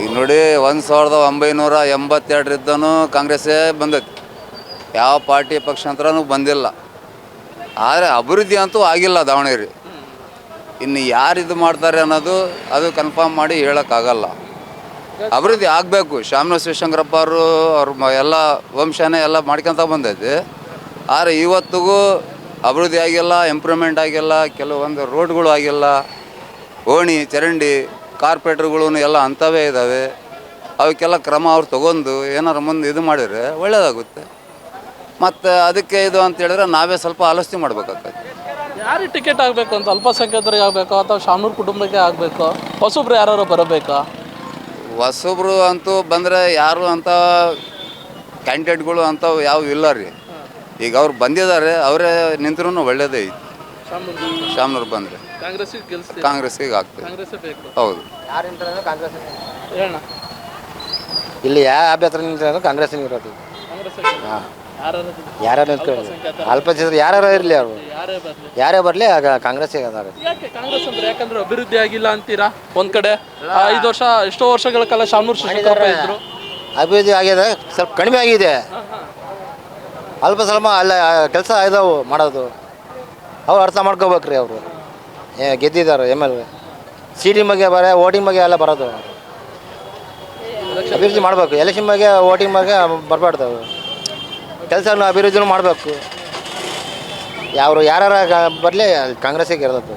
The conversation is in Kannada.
ಈಗ ನೋಡಿ 1982 ಕಾಂಗ್ರೆಸ್ಸೇ ಬಂದೈತಿ. ಯಾವ ಪಾರ್ಟಿ ಪಕ್ಷಾಂತರನೂ ಬಂದಿಲ್ಲ. ಆದರೆ ಅಭಿವೃದ್ಧಿ ಅಂತೂ ಆಗಿಲ್ಲ ದಾವಣಗೆರೆ. ಇನ್ನು ಯಾರು ಇದು ಮಾಡ್ತಾರೆ ಅನ್ನೋದು ಅದು ಕನ್ಫರ್ಮ್ ಮಾಡಿ ಹೇಳೋಕ್ಕಾಗಲ್ಲ. ಅಭಿವೃದ್ಧಿ ಆಗಬೇಕು. ಶಾಮನೂರು ಶಿವಶಂಕರಪ್ಪ ಅವರು ಅವ್ರ ಎಲ್ಲ ವಂಶನೇ ಎಲ್ಲ ಮಾಡ್ಕೊತ ಬಂದೈತಿ. ಆದರೆ ಇವತ್ತಿಗೂ ಅಭಿವೃದ್ಧಿ ಆಗಿಲ್ಲ, ಇಂಪ್ರೂವ್ಮೆಂಟ್ ಆಗಿಲ್ಲ, ಕೆಲವೊಂದು ರೋಡ್ಗಳು ಆಗಿಲ್ಲ, ಓಣಿ ಚರಂಡಿ ಕಾರ್ಪೊರೇಟ್ರುಗಳು ಎಲ್ಲ ಅಂಥವೇ ಇದ್ದಾವೆ. ಅವಕ್ಕೆಲ್ಲ ಕ್ರಮ ಅವ್ರು ತೊಗೊಂಡು ಏನಾರು ಮುಂದೆ ಇದು ಮಾಡಿದರೆ ಒಳ್ಳೆಯದಾಗುತ್ತೆ. ಮತ್ತು ಅದಕ್ಕೆ ಇದು ಅಂತ ಹೇಳಿದ್ರೆ ನಾವೇ ಸ್ವಲ್ಪ ಆಲೋಚನೆ ಮಾಡ್ಬೇಕಾಗ್ತದೆ. ಯಾರಿಗೆ ಟಿಕೆಟ್ ಆಗಬೇಕು ಅಂತ, ಅಲ್ಪಸಂಖ್ಯಾತರಿಗೆ ಆಗಬೇಕು ಅಥವಾ ಶಾಮನೂರು ಕುಟುಂಬಕ್ಕೆ ಆಗಬೇಕು, ಹೊಸಬ್ರು ಯಾರು ಬರಬೇಕಾ? ಹೊಸಬ್ರು ಅಂತೂ ಬಂದರೆ ಯಾರು ಅಂತ ಕ್ಯಾಂಡಿಡೇಟ್ಗಳು ಅಂಥವು ಯಾವ ಇಲ್ಲ ರೀ. ಈಗ ಅವ್ರು ಬಂದಿದ್ದಾರೆ, ಅವರೇ ನಿಂತ್ರೂ ಒಳ್ಳೇದೇ ಐತಿ. ಶಾಮನೂರು ಬಂದರೆ ಕಾಂಗ್ರೆಸ್ಸಿಗೆ ಆಗ್ತದೆ. ಹೌದು. ಇಲ್ಲಿ ಯಾವ ಅಭ್ಯರ್ಥಿ ನಿಂತಿರೋದು ಕಾಂಗ್ರೆಸ್ ಇರೋದು. ಹಾಂ, ಯಾರು ನಿಂತ್ಕೊಳ್ಳಿ, ಅಲ್ಪಸಂಖ್ಯಾತರು ಯಾರು ಇರಲಿ, ಅವರು ಯಾರೇ ಬರಲಿ ಆಗ ಕಾಂಗ್ರೆಸ್ಸಿಗೆ ಅದಾರೆ. ಕಾಂಗ್ರೆಸ್ ಅಂದ್ರೆ ಯಾಕಂದ್ರೆ ಅಭಿವೃದ್ಧಿ ಆಗಿಲ್ಲ ಅಂತೀರಾ? ಒಂದ್ ಕಡೆ 5 ವರ್ಷ ಎಷ್ಟೋ ವರ್ಷಗಳ ಕಾಲ ಶಾಮನೂರು ಶಿವಶಂಕರಪ್ಪ ಇದ್ರು. ಅಭಿವೃದ್ಧಿ ಆಗಿದೆ, ಸ್ವಲ್ಪ ಕಡಿಮೆ ಆಗಿದೆ. ಅಲ್ಪ ಸ್ವಲ್ಪ ಅಲ್ಲ ಕೆಲಸ ಇದಾವೆ ಮಾಡೋದು. ಅವ್ರು ಅರ್ಥ ಮಾಡ್ಕೋಬೇಕ್ರಿ. ಅವರು ಗೆದ್ದಿದ್ದಾರೆ MLA. CD ಬಗ್ಗೆ ವೋಟಿಂಗ್ ಬಗ್ಗೆ ಎಲ್ಲ ಬರೋದು. ಅಭಿವೃದ್ಧಿ ಮಾಡಬೇಕು. ಎಲೆಕ್ಷನ್ ಬಗ್ಗೆ ವೋಟಿಂಗ್ ಬಗ್ಗೆ ಬರಬಾರ್ದು. ಅವರು ಕೆಲಸನ ಅಭಿವೃದ್ಧಿನೂ ಮಾಡಬೇಕು. ಯಾರು ಬರಲಿ ಕಾಂಗ್ರೆಸ್ಸಿಗೆ ಇರೋದು.